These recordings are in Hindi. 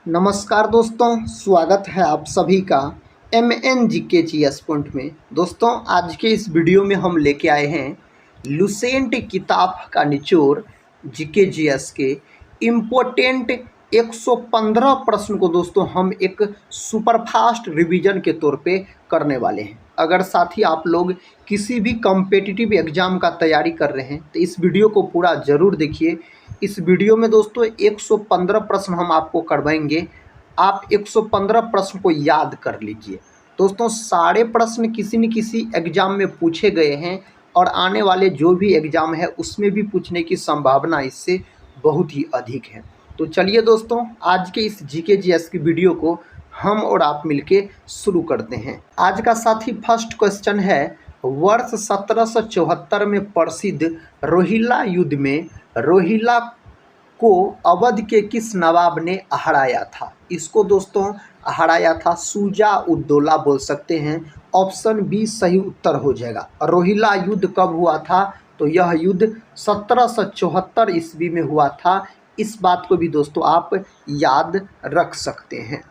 नमस्कार दोस्तों, स्वागत है आप सभी का एम जी के जी एस पॉइंट में। दोस्तों, आज के इस वीडियो में हम लेके आए हैं लुसेंट किताब का निचोड़ जीके जीएस के इम्पोर्टेंट 115 प्रश्न को दोस्तों हम एक सुपरफास्ट रिवीजन के तौर पे करने वाले हैं। अगर साथी आप लोग किसी भी कॉम्पिटिटिव एग्ज़ाम का तैयारी कर रहे हैं तो इस वीडियो को पूरा ज़रूर देखिए। इस वीडियो में दोस्तों 115 प्रश्न हम आपको करवाएंगे। आप 115 प्रश्न को याद कर लीजिए। दोस्तों, सारे प्रश्न किसी न किसी एग्ज़ाम में पूछे गए हैं और आने वाले जो भी एग्ज़ाम है उसमें भी पूछने की संभावना इससे बहुत ही अधिक है। तो चलिए दोस्तों, आज के इस जीके जीएस की वीडियो को हम और आप मिलके शुरू करते हैं। आज का साथी फर्स्ट क्वेश्चन है, वर्ष 1774 में प्रसिद्ध रोहिला युद्ध में रोहिला को अवध के किस नवाब ने हराया था? इसको दोस्तों हराया था शुजा उद्दौला बोल सकते हैं। ऑप्शन बी सही उत्तर हो जाएगा। रोहिला युद्ध कब हुआ था? तो यह युद्ध 1774 ईस्वी में हुआ था। इस बात को भी दोस्तों आप याद रख सकते हैं।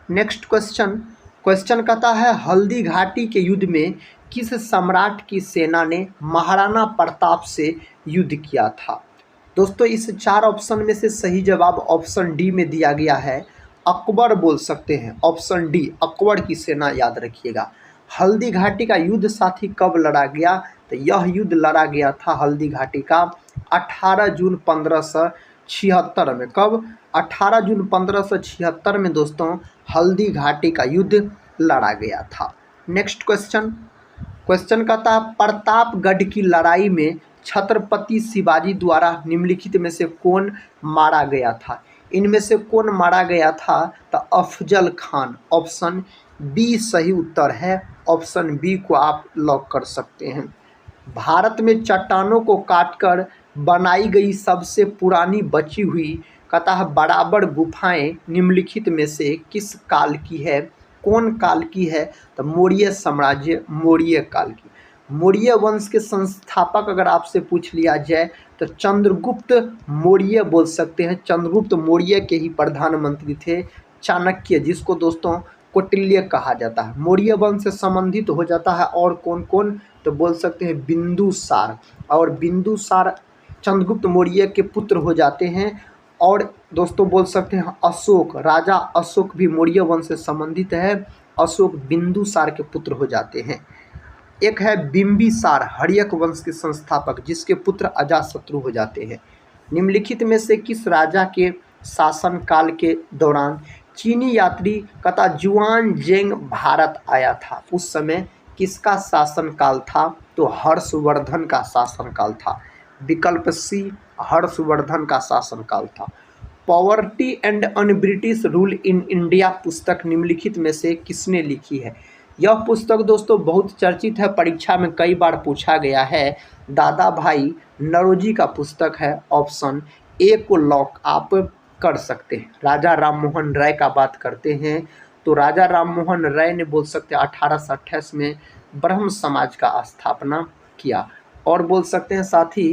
नेक्स्ट क्वेश्चन कहता है, हल्दी घाटी के युद्ध में किस सम्राट की सेना ने महाराणा प्रताप से युद्ध किया था? दोस्तों, इस चार ऑप्शन में से सही जवाब ऑप्शन डी में दिया गया है। अकबर बोल सकते हैं। ऑप्शन डी अकबर की सेना याद रखिएगा। हल्दी घाटी का युद्ध साथी कब लड़ा गया? तो यह युद्ध लड़ा गया था हल्दी घाटी का 18 जून 1576 में। कब? 18 जून 1576 में दोस्तों हल्दी घाटी का युद्ध लड़ा गया था। नेक्स्ट क्वेश्चन कहता है, प्रतापगढ़ की लड़ाई में छत्रपति शिवाजी द्वारा निम्नलिखित में से कौन मारा गया था? इनमें से कौन मारा गया था? तो अफजल खान। ऑप्शन बी सही उत्तर है। ऑप्शन बी को आप लॉक कर सकते हैं। भारत में चट्टानों को काटकर बनाई गई सबसे पुरानी बची हुई कथा बराबर गुफाएं निम्नलिखित में से किस काल की है? कौन काल की है? तो मौर्य साम्राज्य, मौर्य काल की। मौर्य वंश के संस्थापक अगर आपसे पूछ लिया जाए तो चंद्रगुप्त मौर्य बोल सकते हैं। चंद्रगुप्त मौर्य के ही प्रधानमंत्री थे। चाणक्य, जिसको दोस्तों कौटिल्य कहा जाता है, मौर्य वंश से संबंधित हो जाता है। और कौन कौन? तो बोल सकते हैं बिंदुसार। और बिंदुसार चंद्रगुप्त मौर्य के पुत्र हो जाते हैं। और दोस्तों बोल सकते हैं अशोक, राजा अशोक भी मौर्य वंश से संबंधित है। अशोक बिंदुसार के पुत्र हो जाते हैं। एक है बिंबिसार, हर्यक वंश के संस्थापक, जिसके पुत्र अजातशत्रु हो जाते हैं। निम्नलिखित में से किस राजा के शासनकाल के दौरान चीनी यात्री कथा जुआन जेंग भारत आया था? उस समय किसका शासनकाल था? तो हर्षवर्धन का शासनकाल था। विकल्प सी हर्षवर्धन का शासनकाल था। Poverty and un British rule in India पुस्तक निम्नलिखित में से किसने लिखी है? यह पुस्तक दोस्तों बहुत चर्चित है, परीक्षा में कई बार पूछा गया है। दादा भाई नौरोजी का पुस्तक है। ऑप्शन ए को लॉक आप कर सकते हैं। राजा राममोहन राय का बात करते हैं तो राजा राममोहन राय ने बोल सकते हैं 1828 में ब्रह्म समाज का स्थापना किया। और बोल सकते हैं साथ ही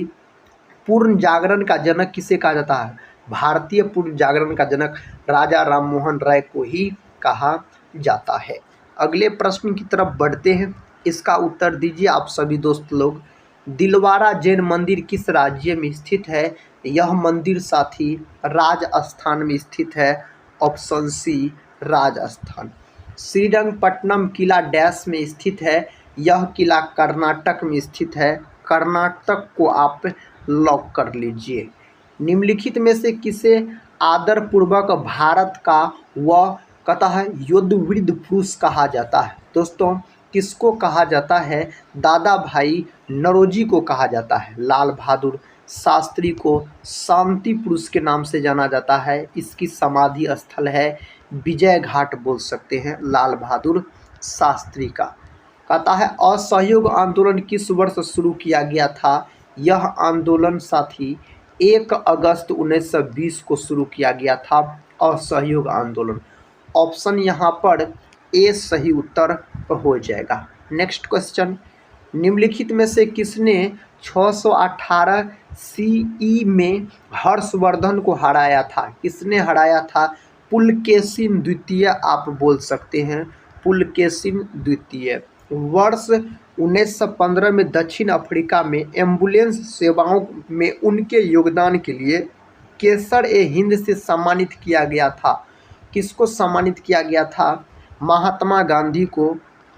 पूर्ण जागरण का जनक किसे कहा जाता है? भारतीय पूर्ण जागरण का जनक राजा राममोहन राय को ही कहा जाता है। अगले प्रश्न की तरफ बढ़ते हैं। इसका उत्तर दीजिए आप सभी दोस्त लोग। दिलवारा जैन मंदिर किस राज्य में स्थित है? यह मंदिर साथी राजस्थान में स्थित है। Option C Rajasthan. श्रीरंगपट्टनम किला डैश में स्थित है? यह किला कर्नाटक में स्थित है। कर्नाटक को आप लॉक कर लीजिए। निम्नलिखित में से किसे आदरपूर्वक भारत का वह कहता है युद्धवीर पुरुष कहा जाता है? दोस्तों, किसको कहा जाता है? दादा भाई नौरोजी को कहा जाता है। लाल बहादुर शास्त्री को शांति पुरुष के नाम से जाना जाता है। इसकी समाधि स्थल है विजय घाट बोल सकते हैं लाल बहादुर शास्त्री का। कहता है असहयोग आंदोलन किस वर्ष शुरू किया गया था? यह आंदोलन साथी 1 अगस्त 1920 को शुरू किया गया था। असहयोग आंदोलन। ऑप्शन यहाँ पर ए सही उत्तर हो जाएगा। नेक्स्ट क्वेश्चन, निम्नलिखित में से किसने 618 सीई में हर्षवर्धन को हराया था? किसने हराया था? पुलकेशिन द्वितीय आप बोल सकते हैं, पुलकेशिन द्वितीय। वर्ष 1915 में दक्षिण अफ्रीका में एम्बुलेंस सेवाओं में उनके योगदान के लिए केसर-ए-हिंद से सम्मानित किया गया था। किसको सम्मानित किया गया था? महात्मा गांधी को।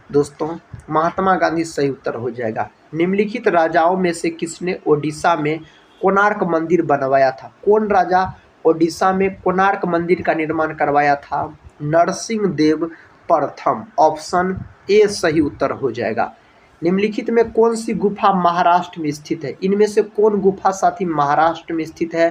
दोस्तों महात्मा गांधी सही उत्तर हो जाएगा। निम्नलिखित राजाओं में से किसने ओडिशा में कोणार्क मंदिर बनवाया था? कौन राजा ओडिशा में कोणार्क मंदिर का निर्माण करवाया था? नरसिंह देव प्रथम। ऑप्शन ए सही उत्तर हो जाएगा। निम्नलिखित में कौन सी गुफा महाराष्ट्र में स्थित है? इनमें से कौन गुफा साथी महाराष्ट्र में स्थित है?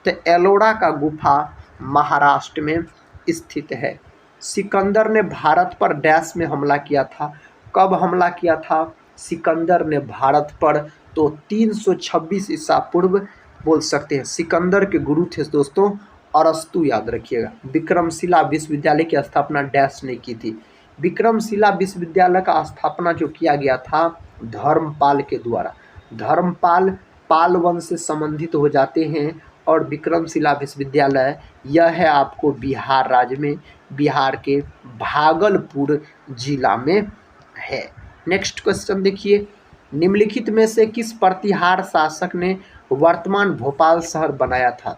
तो एलोरा का गुफा महाराष्ट्र में स्थित है। सिकंदर ने भारत पर डैश में हमला किया था। कब हमला किया था सिकंदर ने भारत पर? तो 326 ईसा पूर्व बोल सकते हैं। सिकंदर के गुरु थे दोस्तों अरस्तु, याद रखिएगा। विक्रमशिला विश्वविद्यालय की स्थापना डैश ने की थी। विक्रमशिला विश्वविद्यालय का स्थापना जो किया गया था धर्मपाल के द्वारा। धर्मपाल पाल वंश से संबंधित हो जाते हैं और विक्रमशिला विश्वविद्यालय यह है आपको बिहार राज्य में, बिहार के भागलपुर जिला में है। नेक्स्ट क्वेश्चन देखिए, निम्नलिखित में से किस प्रतिहार शासक ने वर्तमान भोपाल शहर बनाया था?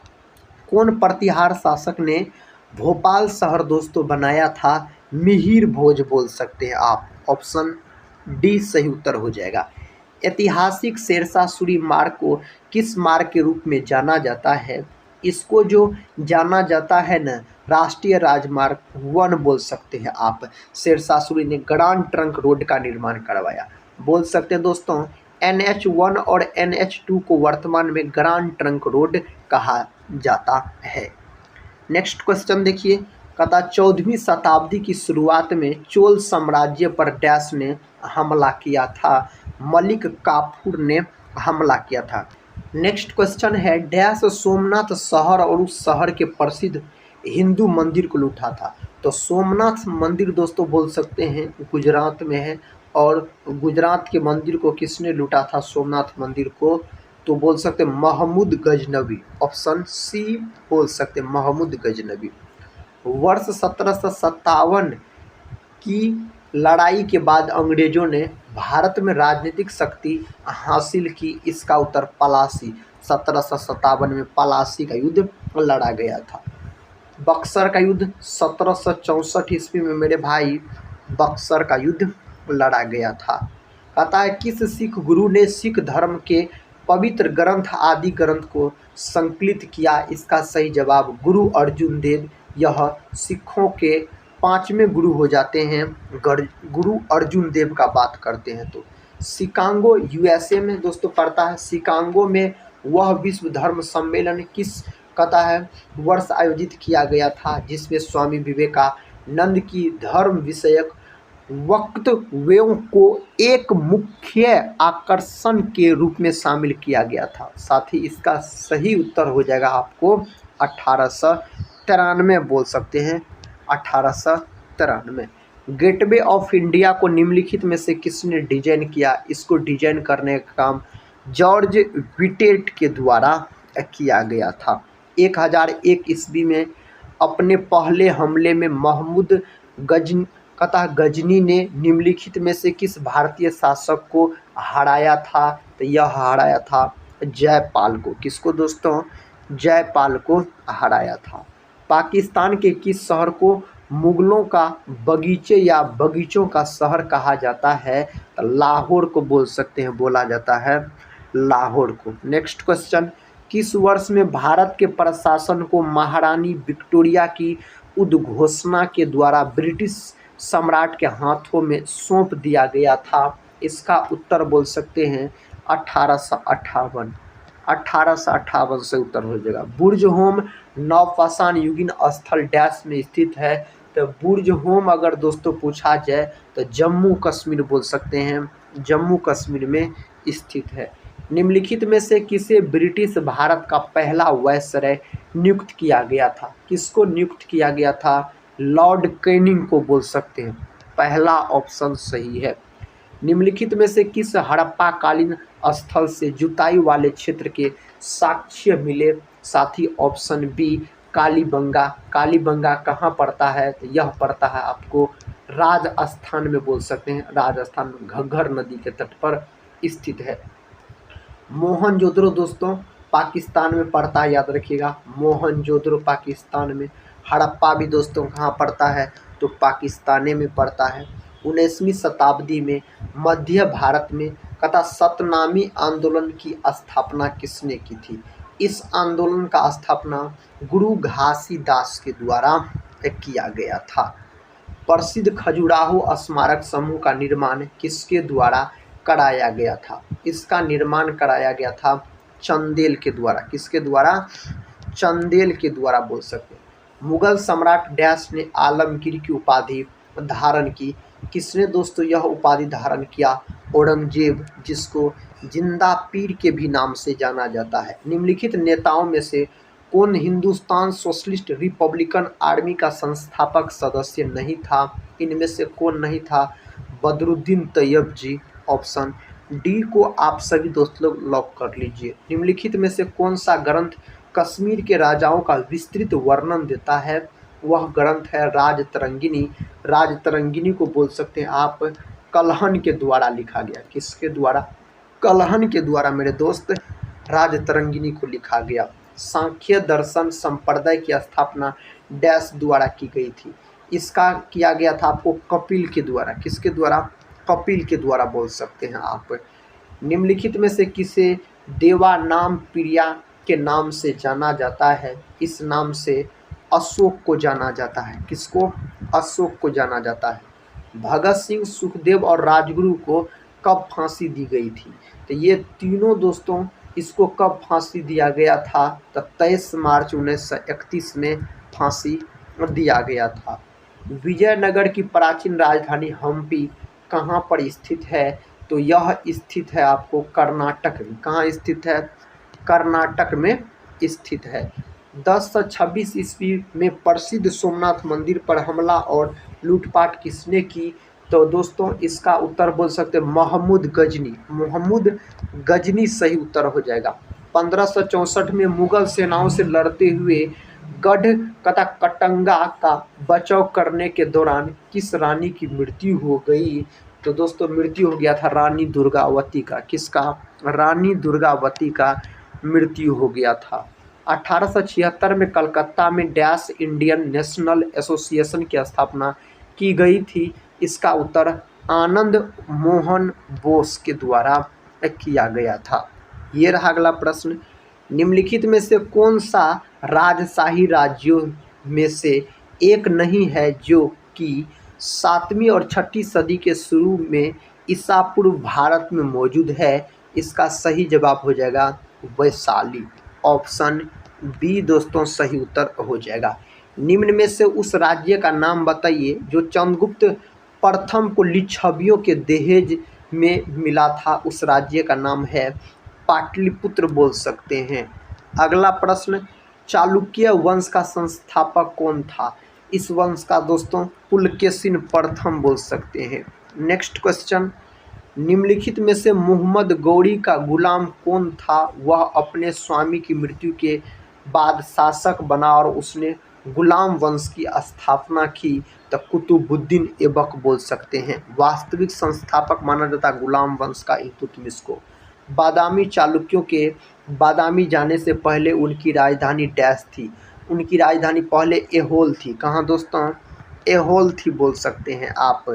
कौन प्रतिहार शासक ने भोपाल शहर दोस्तों बनाया था? मिहिर भोज बोल सकते हैं आप। ऑप्शन डी सही उत्तर हो जाएगा। ऐतिहासिक शेरशाह सूरी मार्ग को किस मार्ग के रूप में जाना जाता है? इसको जो जाना जाता है न, राष्ट्रीय राजमार्ग 1 बोल सकते हैं आप। शेरशाह सूरी ने ग्रांड ट्रंक रोड का निर्माण करवाया। बोल सकते हैं दोस्तों NH1 और NH2 को वर्तमान में ग्रांड ट्रंक रोड कहा जाता है। नेक्स्ट क्वेश्चन देखिए, कहता 14वीं शताब्दी की शुरुआत में चोल साम्राज्य पर डैश ने हमला किया था? मलिक काफूर ने हमला किया था। नेक्स्ट क्वेश्चन है, डैश सोमनाथ शहर और उस शहर के प्रसिद्ध हिंदू मंदिर को लूटा था? तो सोमनाथ मंदिर दोस्तों बोल सकते हैं गुजरात में है, और गुजरात के मंदिर को किसने लूटा था? सोमनाथ मंदिर को तो बोल सकते हैं महमूद गजनवी। ऑप्शन सी बोल सकते हैं महमूद गजनवी। वर्ष 1757 की लड़ाई के बाद अंग्रेजों ने भारत में राजनीतिक शक्ति हासिल की। इसका उत्तर पलासी। 1757 में पलासी का युद्ध लड़ा गया था। बक्सर का युद्ध 1764 ईस्वी में मेरे भाई बक्सर का युद्ध लड़ा गया था। कहता है किस सिख गुरु ने सिख धर्म के पवित्र ग्रंथ आदि ग्रंथ को संकलित किया? इसका सही जवाब गुरु अर्जुन देव। यह सिखों के 5वें गुरु हो जाते हैं। गुरु अर्जुन देव का बात करते हैं तो शिकागो USA में दोस्तों पड़ता है। शिकागो में वह विश्व धर्म सम्मेलन किस कहता है वर्ष आयोजित किया गया था? जिसमें स्वामी विवेकानंद की धर्म विषयक वक्तव्यों को एक मुख्य आकर्षण के रूप में शामिल किया गया था। साथ ही इसका सही उत्तर हो जाएगा आपको 1893 बोल सकते हैं। 1893 गेटवे ऑफ इंडिया को निम्नलिखित में से किसने डिजाइन किया? इसको डिजाइन करने का काम जॉर्ज विटेट के द्वारा किया गया था। 1001 ईस्वी में अपने पहले हमले में महमूद गजनी ने निम्नलिखित में से किस भारतीय शासक को हराया था? तो यह हराया था जयपाल को। किसको दोस्तों? जयपाल को हराया था। पाकिस्तान के किस शहर को मुगलों का बगीचे या बगीचों का शहर कहा जाता है? तो लाहौर को बोल सकते हैं, बोला जाता है लाहौर को। नेक्स्ट क्वेश्चन, किस वर्ष में भारत के प्रशासन को महारानी विक्टोरिया की उद्घोषणा के द्वारा ब्रिटिश सम्राट के हाथों में सौंप दिया गया था? इसका उत्तर बोल सकते हैं 1858। 1858 से उत्तर हो जाएगा। बुर्ज होम नवपाषाण युगीन स्थल डैश में स्थित है? तो बुर्ज होम अगर दोस्तों पूछा जाए तो जम्मू कश्मीर बोल सकते हैं, जम्मू कश्मीर में स्थित है। निम्नलिखित में से किसे ब्रिटिश भारत का पहला वायसराय नियुक्त किया गया था? किसको नियुक्त किया गया था? लॉर्ड कैनिंग को बोल सकते हैं। पहला ऑप्शन सही है। निम्नलिखित में से किस हड़प्पा कालीन स्थल से जुताई वाले क्षेत्र के साक्ष्य मिले? साथी ऑप्शन बी कालीबंगा। कालीबंगा कहाँ पड़ता है? तो यह पड़ता है आपको राजस्थान में, बोल सकते हैं राजस्थान में, घग्गर नदी के तट पर स्थित है। मोहनजोदड़ो दोस्तों पाकिस्तान में पड़ता है, याद रखिएगा, मोहनजोदड़ो पाकिस्तान में। हड़प्पा भी दोस्तों कहाँ पड़ता है? तो पाकिस्तान में पड़ता है। 19वीं शताब्दी में मध्य भारत में कथा सतनामी आंदोलन की स्थापना किसने की थी? इस आंदोलन का स्थापना गुरु घासीदास के द्वारा किया गया था। प्रसिद्ध खजुराहो स्मारक समूह का निर्माण किसके द्वारा कराया गया था? इसका निर्माण कराया गया था चंदेल के द्वारा। किसके द्वारा? चंदेल के द्वारा, बोल सकते हैं। मुगल सम्राट डैश ने आलमगीर की उपाधि धारण की। किसने दोस्तों यह उपाधि धारण किया? औरंगजेब, जिसको जिंदा पीर के भी नाम से जाना जाता है। निम्नलिखित नेताओं में से कौन हिंदुस्तान सोशलिस्ट रिपब्लिकन आर्मी का संस्थापक सदस्य नहीं था? इनमें से कौन नहीं था? बदरुद्दीन तैयब जी। ऑप्शन डी को आप सभी दोस्त लोग लॉक कर लीजिए। निम्नलिखित में से कौन सा ग्रंथ कश्मीर के राजाओं का विस्तृत वर्णन देता है? वह ग्रंथ है राजतरंगिनी। राजतरंगिनी को बोल सकते हैं आप कल्हण के द्वारा लिखा गया। किसके द्वारा? कल्हण के द्वारा मेरे दोस्त राजतरंगिनी को लिखा गया। सांख्य दर्शन संप्रदाय की स्थापना डैश द्वारा की गई थी। इसका किया गया था आपको कपिल के द्वारा। किसके द्वारा? कपिल के द्वारा, बोल सकते हैं आप। निम्नलिखित में से किसे देवानाम प्रिया के नाम से जाना जाता है? इस नाम से अशोक को जाना जाता है। किसको? अशोक को जाना जाता है। भगत सिंह, सुखदेव और राजगुरु को कब फांसी दी गई थी? तो ये तीनों दोस्तों इसको कब फांसी दिया गया था? तो 23 मार्च 1931 में फांसी दिया गया था। विजयनगर की प्राचीन राजधानी हम्पी कहाँ पर स्थित है? तो यह स्थित है आपको कर्नाटक में। कहाँ स्थित है? कर्नाटक में स्थित है। 1026 ईस्वी में प्रसिद्ध सोमनाथ मंदिर पर हमला और लूटपाट किसने की? तो दोस्तों इसका उत्तर बोल सकते हैं महमूद गजनी। महमूद गजनी सही उत्तर हो जाएगा। 1564 में मुगल सेनाओं से लड़ते हुए गढ़ तथा कटंगा का बचाव करने के दौरान किस रानी की मृत्यु हो गई? तो दोस्तों मृत्यु हो गया था रानी दुर्गावती का। किसका? रानी दुर्गावती का मृत्यु हो गया था। 1876 में कलकत्ता में डैश इंडियन नेशनल एसोसिएशन की स्थापना की गई थी। इसका उत्तर आनंद मोहन बोस के द्वारा किया गया था। ये रहा अगला प्रश्न। निम्नलिखित में से कौन सा राजशाही राज्यों में से एक नहीं है जो कि 7वीं और 6वीं सदी के शुरू में ईसा पूर्व भारत में मौजूद है? इसका सही जवाब हो जाएगा वैशाली। ऑप्शन बी दोस्तों सही उत्तर हो जाएगा। निम्न में से उस राज्य का नाम बताइए जो चंद्रगुप्त प्रथम को लिच्छवियों के दहेज में मिला था। उस राज्य का नाम है पाटलिपुत्र, बोल सकते हैं। अगला प्रश्न, चालुक्य वंश का संस्थापक कौन था? इस वंश का दोस्तों पुलकेशिन प्रथम, बोल सकते हैं। नेक्स्ट क्वेश्चन, निम्नलिखित में से मोहम्मद गौरी का गुलाम कौन था? वह अपने स्वामी की मृत्यु के बाद शासक बना और उसने गुलाम वंश की स्थापना की। तो कुतुबुद्दीन ऐबक, बोल सकते हैं। वास्तविक संस्थापक माना जाता गुलाम वंश का इल्तुतमिश को। बादामी चालुक्यों के बादामी जाने से पहले उनकी राजधानी डैश थी। उनकी राजधानी पहले ऐहोल थी। कहाँ दोस्तों? ऐहोल थी, बोल सकते हैं आप।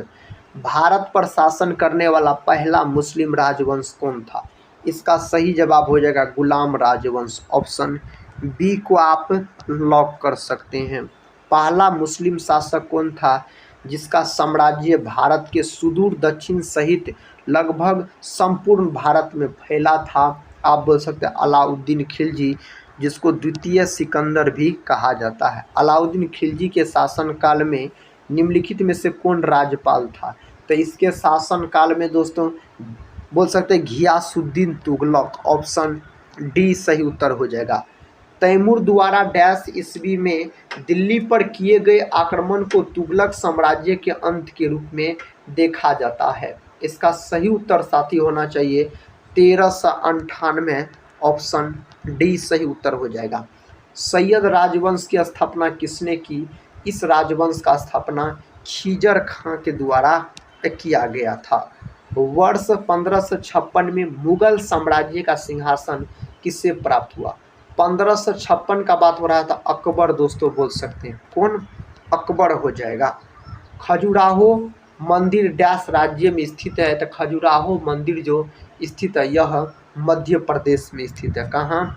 भारत पर शासन करने वाला पहला मुस्लिम राजवंश कौन था? इसका सही जवाब हो जाएगा गुलाम राजवंश। ऑप्शन बी को आप लॉक कर सकते हैं। पहला मुस्लिम शासक कौन था जिसका साम्राज्य भारत के सुदूर दक्षिण सहित लगभग संपूर्ण भारत में फैला था? आप बोल सकते हैं अलाउद्दीन खिलजी, जिसको द्वितीय सिकंदर भी कहा जाता है। अलाउद्दीन खिलजी के शासनकाल में निम्नलिखित में से कौन राज्यपाल था? तो इसके शासनकाल में दोस्तों बोल सकते हैं घियासुद्दीन तुगलक। ऑप्शन डी सही उत्तर हो जाएगा। तैमूर द्वारा डैश ईस्वी में दिल्ली पर किए गए आक्रमण को तुगलक साम्राज्य के अंत के रूप में देखा जाता है। इसका सही उत्तर साथी होना चाहिए 1398। ऑप्शन डी सही उत्तर हो जाएगा। सैयद राजवंश की स्थापना किसने की? इस राजवंश का स्थापना खिजर खां के द्वारा किया गया था। वर्ष 1556 में मुगल साम्राज्य का सिंहासन किसे प्राप्त हुआ? 1556 का बात हो रहा था, अकबर दोस्तों बोल सकते हैं। कौन? अकबर हो जाएगा। खजुराहो मंदिर डैश राज्य में स्थित है? तो खजुराहो मंदिर जो स्थित है यह मध्य प्रदेश में स्थित है। कहाँ?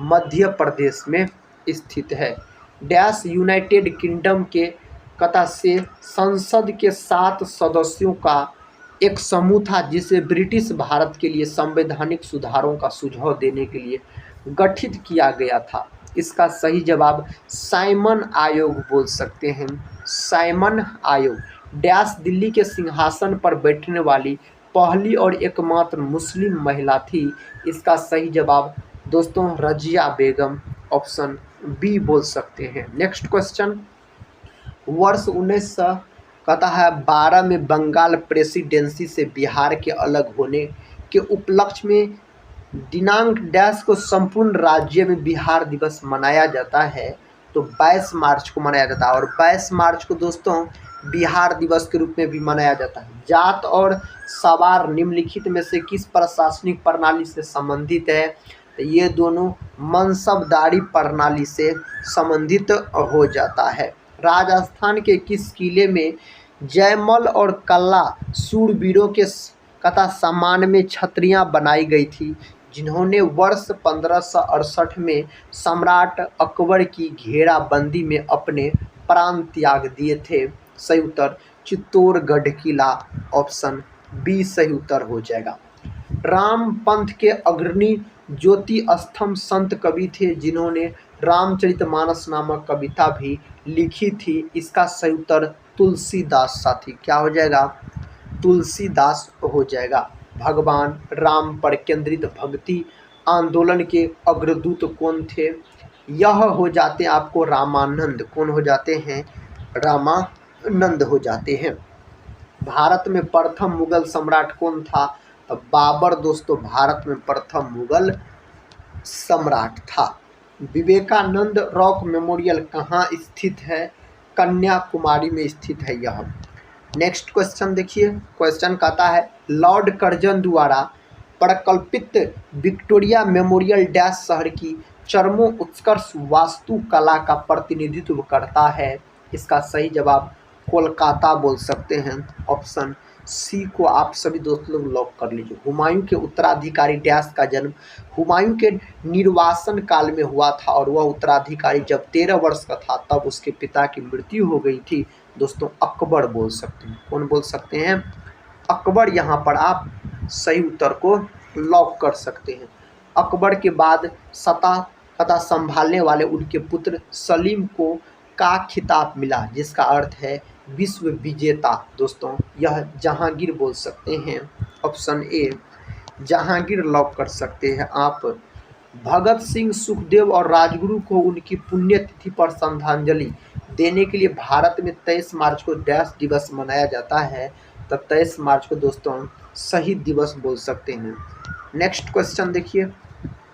मध्य प्रदेश में स्थित है। डैश यूनाइटेड किंगडम के कथा से संसद के 7 सदस्यों का एक समूह था जिसे ब्रिटिश भारत के लिए संवैधानिक सुधारों का सुझाव देने के लिए गठित किया गया था। इसका सही जवाब साइमन आयोग बोल सकते हैं। साइमन आयोग। डैश दिल्ली के सिंहासन पर बैठने वाली पहली और एकमात्र मुस्लिम महिला थी। इसका सही जवाब दोस्तों रजिया बेगम, ऑप्शन बी बोल सकते हैं। नेक्स्ट क्वेश्चन, वर्ष 1912 में बंगाल प्रेसिडेंसी से बिहार के अलग होने के उपलक्ष्य में दिनांक डैश को संपूर्ण राज्य में बिहार दिवस मनाया जाता है। तो 22 मार्च को मनाया जाता है और 22 मार्च को दोस्तों बिहार दिवस के रूप में भी मनाया जाता है। जात और सवार निम्नलिखित में से किस प्रशासनिक प्रणाली से संबंधित है? तो ये दोनों मनसबदारी प्रणाली से संबंधित हो जाता है। राजस्थान के किस किले में जयमल और कल्ला सूरवीरों के कथा सम्मान में छतरियां बनाई गई थी जिन्होंने वर्ष 1568 में सम्राट अकबर की घेराबंदी में अपने प्राण त्याग दिए थे? सही उत्तर चित्तौड़गढ़ किला, ऑप्शन बी सही उत्तर हो जाएगा। राम पंथ के अग्रणी ज्योति स्तंभ संत कवि थे जिन्होंने रामचरितमानस नामक कविता भी लिखी थी। इसका सही उत्तर तुलसीदास साथी। क्या हो जाएगा? तुलसीदास हो जाएगा। भगवान राम पर केंद्रित भक्ति आंदोलन के अग्रदूत कौन थे? यह हो जाते हैं आपको रामानंद। कौन हो जाते हैं? रामानंद हो जाते हैं। भारत में प्रथम मुगल सम्राट कौन था? तो बाबर दोस्तों भारत में प्रथम मुगल सम्राट था। विवेकानंद रॉक मेमोरियल कहाँ स्थित है? कन्याकुमारी में स्थित है यह। नेक्स्ट क्वेश्चन देखिए, क्वेश्चन कहता है लॉर्ड कर्जन द्वारा प्रकल्पित विक्टोरिया मेमोरियल डैश शहर की चरमोत्कर्ष वास्तुकला का प्रतिनिधित्व करता है? इसका सही जवाब कोलकाता बोल सकते हैं। ऑप्शन सी को आप सभी दोस्त लोग लॉक कर लीजिए। हुमायूं के उत्तराधिकारी डैश का जन्म हुमायूं के निर्वासन काल में हुआ था और वह उत्तराधिकारी जब 13 वर्ष का था तब उसके पिता की मृत्यु हो गई थी। दोस्तों अकबर बोल सकते हैं। कौन बोल सकते हैं? अकबर। यहाँ पर आप सही उत्तर को लॉक कर सकते हैं। अकबर के बाद सत्ता संभालने वाले उनके पुत्र सलीम को का खिताब मिला जिसका अर्थ है विश्व विजेता। दोस्तों यह जहांगीर बोल सकते हैं। ऑप्शन ए जहांगीर लॉक कर सकते हैं आप। भगत सिंह, सुखदेव और राजगुरु को उनकी पुण्यतिथि पर श्रद्धांजलि देने के लिए भारत में 23 मार्च को डैश दिवस मनाया जाता है। तो 23 मार्च को दोस्तों शहीद दिवस बोल सकते हैं। नेक्स्ट क्वेश्चन देखिए,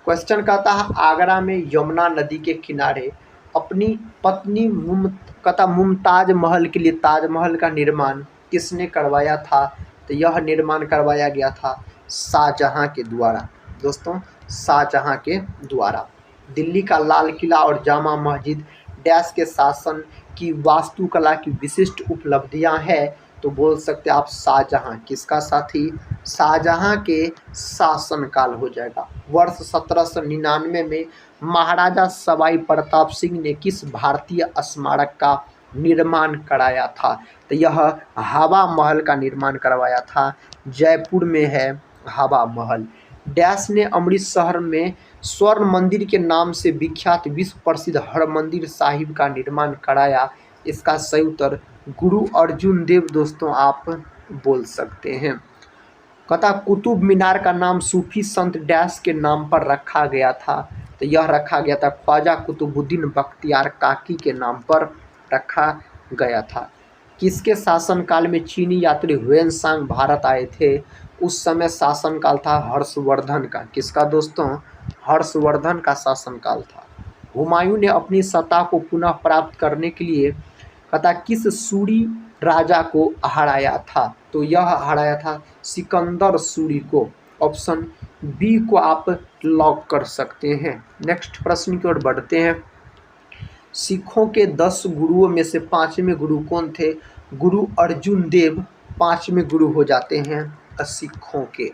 क्वेश्चन कहता है आगरा में यमुना नदी के किनारे अपनी पत्नी मुमताज महल के लिए ताजमहल का निर्माण किसने करवाया था? तो यह निर्माण करवाया गया था शाहजहां के द्वारा। दोस्तों शाहजहां के द्वारा। दिल्ली का लाल किला और जामा मस्जिद डैश के शासन की वास्तुकला की विशिष्ट उपलब्धियां हैं? तो बोल सकते हैं आप शाहजहां। किसका साथी? शाहजहां के शासनकाल हो जाएगा। वर्ष 1799 में महाराजा सवाई प्रताप सिंह ने किस भारतीय स्मारक का निर्माण कराया था? तो यह हवा महल का निर्माण करवाया था। जयपुर में है हवा महल। डैश ने अमृतसर में स्वर्ण मंदिर के नाम से विख्यात विश्व प्रसिद्ध हरमंदिर साहिब का निर्माण कराया? इसका सही उत्तर गुरु अर्जुन देव दोस्तों आप बोल सकते हैं। कहता कुतुब मीनार का नाम सूफी संत डैश के नाम पर रखा गया था? तो यह रखा गया था ख्वाजा कुतुबुद्दीन बख्तियार काकी के नाम पर रखा गया था। किसके शासनकाल में चीनी यात्री हुएनसांग भारत आए थे? उस समय शासनकाल था हर्षवर्धन का। किसका दोस्तों? हर्षवर्धन का शासनकाल था। हुमायूं ने अपनी सत्ता को पुनः प्राप्त करने के लिए कहता किस सूरी राजा को हराया था? तो यह हराया था सिकंदर सूरी को। ऑप्शन बी को आप लॉक कर सकते हैं। नेक्स्ट प्रश्न की ओर बढ़ते हैं। सिखों के 10 गुरुओं में से 5वें गुरु कौन थे? गुरु अर्जुन देव 5वें गुरु हो जाते हैं सिखों के।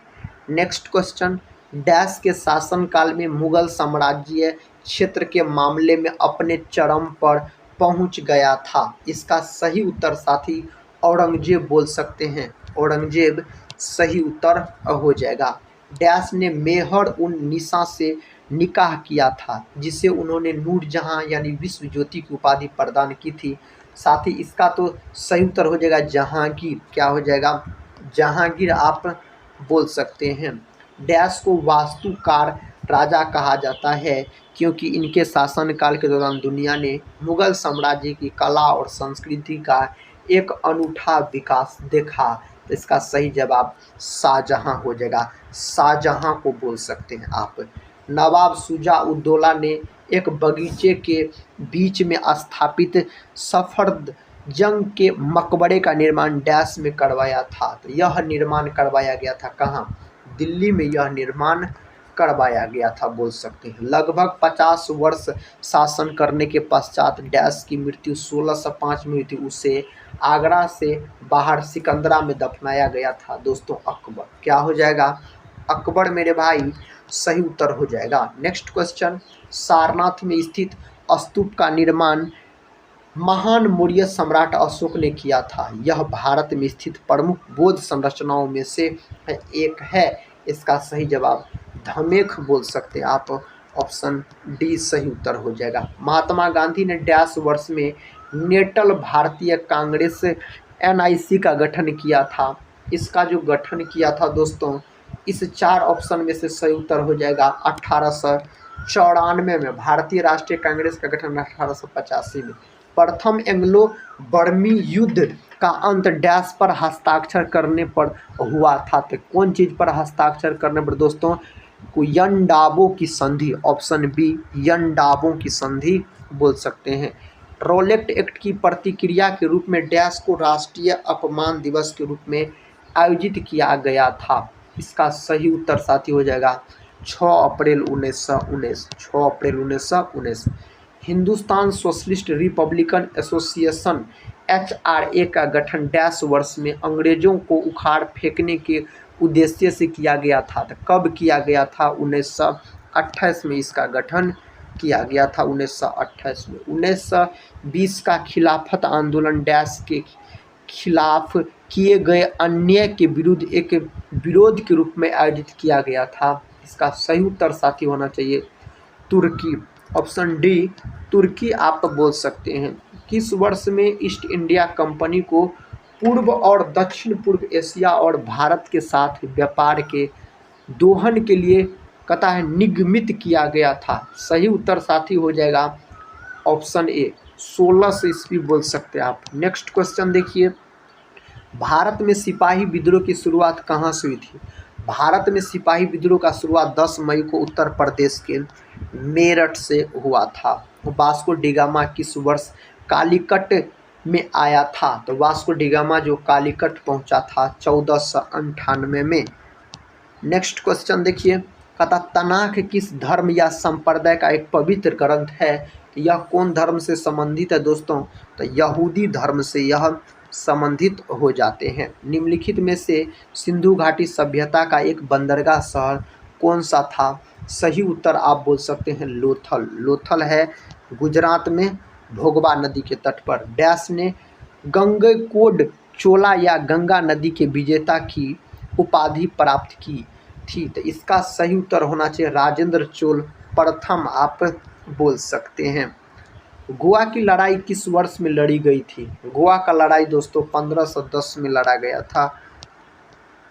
नेक्स्ट क्वेश्चन, डैश के शासनकाल में मुगल साम्राज्य क्षेत्र के मामले में अपने चरम पर पहुंच गया था? इसका सही उत्तर साथी औरंगजेब बोल सकते हैं। औरंगजेब सही उत्तर हो जाएगा। डैश ने मेहर उन निशा से निकाह किया था जिसे उन्होंने नूरजहां यानी विश्व ज्योति की उपाधि प्रदान की थी। साथ ही इसका तो सही उत्तर हो जाएगा जहांगीर। क्या हो जाएगा? जहांगीर आप बोल सकते हैं। डैश को वास्तुकार राजा कहा जाता है क्योंकि इनके शासनकाल के दौरान दुनिया ने मुगल साम्राज्य की कला और संस्कृति का एक अनूठा विकास देखा। तो इसका सही जवाब शाहजहां हो जाएगा। शाहजहां को बोल सकते हैं आप। नवाब शुजा उद्दौला ने एक बगीचे के बीच में स्थापित सफदरजंग के मकबरे का निर्माण डैश में करवाया था। तो यह निर्माण करवाया गया था कहाँ? दिल्ली में यह निर्माण करवाया गया था बोल सकते हैं। लगभग 50 वर्ष शासन करने के पश्चात डैश की मृत्यु 1605 में हुई थी। उसे आगरा से बाहर सिकंदरा में दफनाया गया था दोस्तों अकबर। क्या हो जाएगा? अकबर मेरे भाई सही उत्तर हो जाएगा। नेक्स्ट क्वेश्चन, सारनाथ में स्थित स्तूप का निर्माण महान मौर्य सम्राट अशोक ने किया था। यह भारत में स्थित प्रमुख बौद्ध संरचनाओं में से एक है। इसका सही जवाब धमेख बोल सकते हैं आप। ऑप्शन डी सही उत्तर हो जाएगा। महात्मा गांधी ने डैश वर्ष में नेटल भारतीय कांग्रेस NIC का गठन किया था? इसका जो गठन किया था दोस्तों, इस 4 ऑप्शन में से सही उत्तर हो जाएगा 1894 में। भारतीय राष्ट्रीय कांग्रेस का गठन 1885 में। प्रथम एंग्लो बर्मी युद्ध का अंत डैश पर हस्ताक्षर करने पर हुआ था? तो कौन चीज़ पर हस्ताक्षर करने पर दोस्तों? यंडाबो की संधि। ऑप्शन बी यंडाबो की संधि बोल सकते हैं। रोलेट एक्ट की प्रतिक्रिया के रूप में डैश को राष्ट्रीय अपमान दिवस के रूप में आयोजित किया गया था? इसका सही उत्तर साथी हो जाएगा 6 अप्रैल 1919। 6 अप्रैल 1919। Hindustan socialist Republican association HRA का गठन डैश वर्ष में अंग्रेजों को उखाड़ फेंकने के उद्देश्य से किया गया था? तो कब किया गया था? 1928 में इसका गठन किया गया था। 1928 में। 1920 का खिलाफत आंदोलन डैश के खिलाफ किए गए अन्याय के विरुद्ध एक विरोध के रूप में आयोजित किया गया था? इसका सही उत्तर साथी होना चाहिए तुर्की। ऑप्शन डी तुर्की आप बोल सकते हैं। किस वर्ष में ईस्ट इंडिया कंपनी को पूर्व और दक्षिण पूर्व एशिया और भारत के साथ व्यापार के दोहन के लिए कहता है निगमित किया गया था? सही उत्तर साथी हो जाएगा ऑप्शन ए 1600 ईस्वी बोल सकते हैं आप। नेक्स्ट क्वेश्चन देखिए, भारत में सिपाही विद्रोह की शुरुआत कहाँ से हुई थी? भारत में सिपाही विद्रोह का शुरुआत 10 मई को उत्तर प्रदेश के मेरठ से हुआ था। वास्को डिगामा किस वर्ष कालीकट में आया था? तो वास्को डिगामा जो कालीकट पहुंचा था 1498 में। नेक्स्ट क्वेश्चन देखिए, कहता तनाख किस धर्म या संप्रदाय का एक पवित्र ग्रंथ है? तो यह कौन धर्म से संबंधित है दोस्तों? तो यहूदी धर्म से यह संबंधित हो जाते हैं। निम्नलिखित में से सिंधु घाटी सभ्यता का एक बंदरगाह शहर कौन सा था? सही उत्तर आप बोल सकते हैं लोथल। लोथल है गुजरात में भोगवा नदी के तट पर। डैश ने गंगैकोंड चोला या गंगा नदी के विजेता की उपाधि प्राप्त की थी? तो इसका सही उत्तर होना चाहिए राजेंद्र चोल प्रथम आप बोल सकते हैं। गोवा की लड़ाई किस वर्ष में लड़ी गई थी? गोवा का लड़ाई दोस्तों 1510 में लड़ा गया था।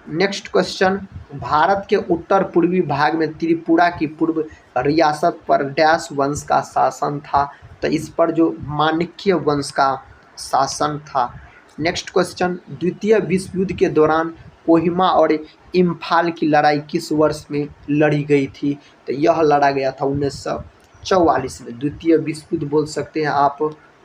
नेक्स्ट क्वेश्चन, भारत के उत्तर पूर्वी भाग में त्रिपुरा की पूर्व रियासत पर डैश वंश का शासन था? तो इस पर जो माणिक्य वंश का शासन था। नेक्स्ट क्वेश्चन, द्वितीय विश्व युद्ध के दौरान कोहिमा और इम्फाल की लड़ाई किस वर्ष में लड़ी गई थी? तो यह लड़ा गया था 19 1944 में। द्वितीय विश्व युद्ध बोल सकते हैं आप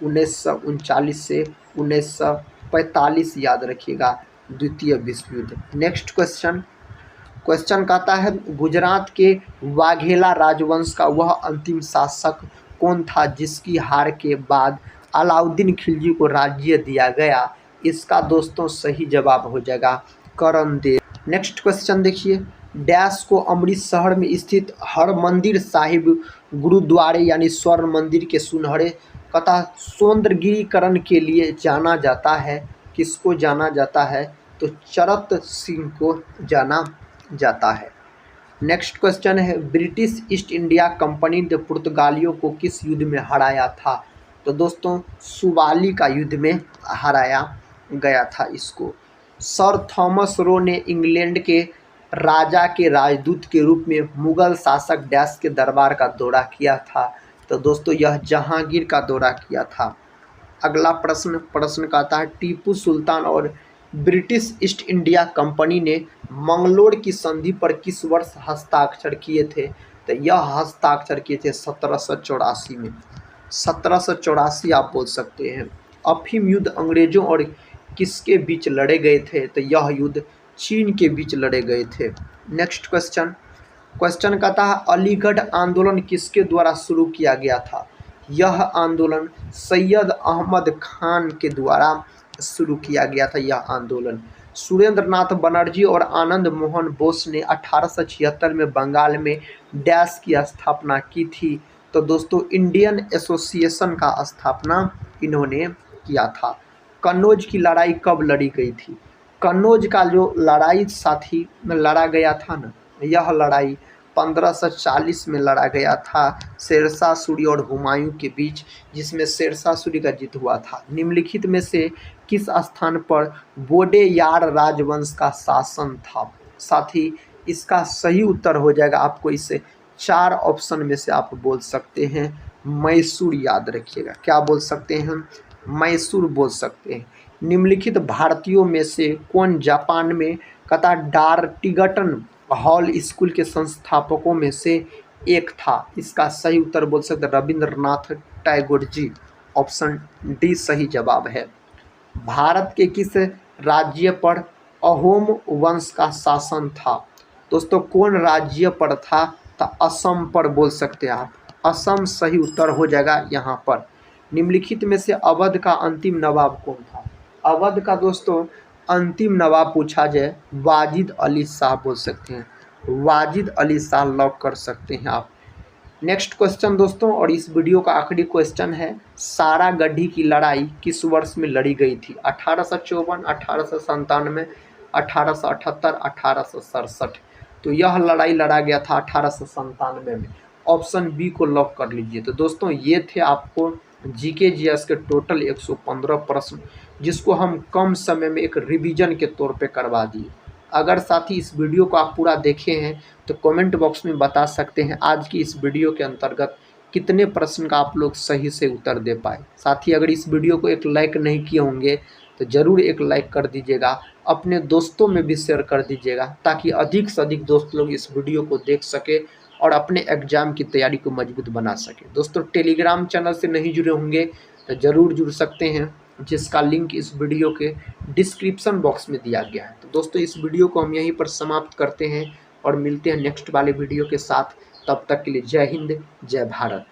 1939 से 1945, याद रखिएगा द्वितीय विश्व युद्ध। नेक्स्ट क्वेश्चन कहता है गुजरात के वाघेला राजवंश का वह अंतिम शासक कौन था जिसकी हार के बाद अलाउद्दीन खिलजी को राज्य दिया गया? इसका दोस्तों सही जवाब हो जाएगा करण देव। नेक्स्ट क्वेश्चन देखिए, डैश को अमृतसर में स्थित हरमंदिर साहिब गुरुद्वारे यानी स्वर्ण मंदिर के सुनहरे तथा सौंदर्यीकरण के लिए जाना जाता है? किसको जाना जाता है? तो चरत सिंह को जाना जाता है। नेक्स्ट क्वेश्चन है ब्रिटिश ईस्ट इंडिया कंपनी ने पुर्तगालियों को किस युद्ध में हराया था? तो दोस्तों सुवाली का युद्ध में हराया गया था इसको। सर थॉमस रो ने इंग्लैंड के राजा के राजदूत के रूप में मुगल शासक डैश के दरबार का दौरा किया था? तो दोस्तों यह जहांगीर का दौरा किया था। अगला प्रश्न कहता है टीपू सुल्तान और ब्रिटिश ईस्ट इंडिया कंपनी ने मंगलोर की संधि पर किस वर्ष हस्ताक्षर किए थे? तो यह हस्ताक्षर किए थे 1784 में। 1784 आप बोल सकते हैं। अफीम युद्ध अंग्रेजों और किसके बीच लड़े गए थे? तो यह युद्ध चीन के बीच लड़े गए थे। नेक्स्ट क्वेश्चन कहता है अलीगढ़ आंदोलन किसके द्वारा शुरू किया गया था? यह आंदोलन सैयद अहमद खान के द्वारा शुरू किया गया था। यह आंदोलन सुरेंद्र नाथ बनर्जी और आनंद मोहन बोस ने 1876 में बंगाल में डैश की स्थापना की थी? तो दोस्तों इंडियन एसोसिएशन का स्थापना इन्होंने किया था। कन्नौज की लड़ाई कब लड़ी गई थी? कन्नौज का जो लड़ाई साथी में लड़ा गया था ना, यह लड़ाई 1540 में लड़ा गया था शेरशाह सूरी और हुमायूं के बीच, जिसमें शेरशाह सूरी का जीत हुआ था। निम्नलिखित में से किस स्थान पर वोडेयार राजवंश का शासन था? साथ ही इसका सही उत्तर हो जाएगा, आपको इसे 4 ऑप्शन में से आप बोल सकते हैं मैसूर, याद रखिएगा। क्या बोल सकते हैं? मैसूर बोल सकते हैं। निम्नलिखित भारतीयों में से कौन जापान में डार्टिगटन हॉल स्कूल के संस्थापकों में से एक था? इसका सही उत्तर बोल सकते हैं रविंद्रनाथ टैगोर जी। ऑप्शन डी सही जवाब है। भारत के किस राज्य पर अहोम वंश का शासन था? दोस्तों कौन राज्य पर था? तो असम पर बोल सकते हैं आप। असम सही उत्तर हो जाएगा यहाँ पर। निम्नलिखित में से अवध का अंतिम नवाब कौन था? अवध का दोस्तों अंतिम नवाब पूछा जाए वाजिद अली शाह बोल सकते हैं। वाजिद अली शाह लॉक कर सकते हैं आप। नेक्स्ट क्वेश्चन दोस्तों, और इस वीडियो का आखिरी क्वेश्चन है सारागढ़ी की लड़ाई किस वर्ष में लड़ी गई थी? 1854, 1897, 1878, 1867। तो यह लड़ाई लड़ा गया था 1897 में। ऑप्शन बी को लॉक कर लीजिए। तो दोस्तों ये थे आपको जीके जीएस के टोटल 115 प्रश्न, जिसको हम कम समय में एक रिवीजन के तौर पे करवा दिए। अगर साथी इस वीडियो को आप पूरा देखे हैं तो कमेंट बॉक्स में बता सकते हैं आज की इस वीडियो के अंतर्गत कितने प्रश्न का आप लोग सही से उत्तर दे पाए। साथ ही अगर इस वीडियो को एक लाइक नहीं किए होंगे तो ज़रूर एक लाइक कर दीजिएगा, अपने दोस्तों में भी शेयर कर दीजिएगा, ताकि अधिक से अधिक दोस्त लोग इस वीडियो को देख सके और अपने एग्ज़ाम की तैयारी को मजबूत बना सके। दोस्तों टेलीग्राम चैनल से नहीं जुड़े होंगे तो ज़रूर जुड़ सकते हैं, जिसका लिंक इस वीडियो के डिस्क्रिप्शन बॉक्स में दिया गया है। तो दोस्तों इस वीडियो को हम यहीं पर समाप्त करते हैं और मिलते हैं नेक्स्ट वाले वीडियो के साथ। तब तक के लिए जय हिंद, जय भारत।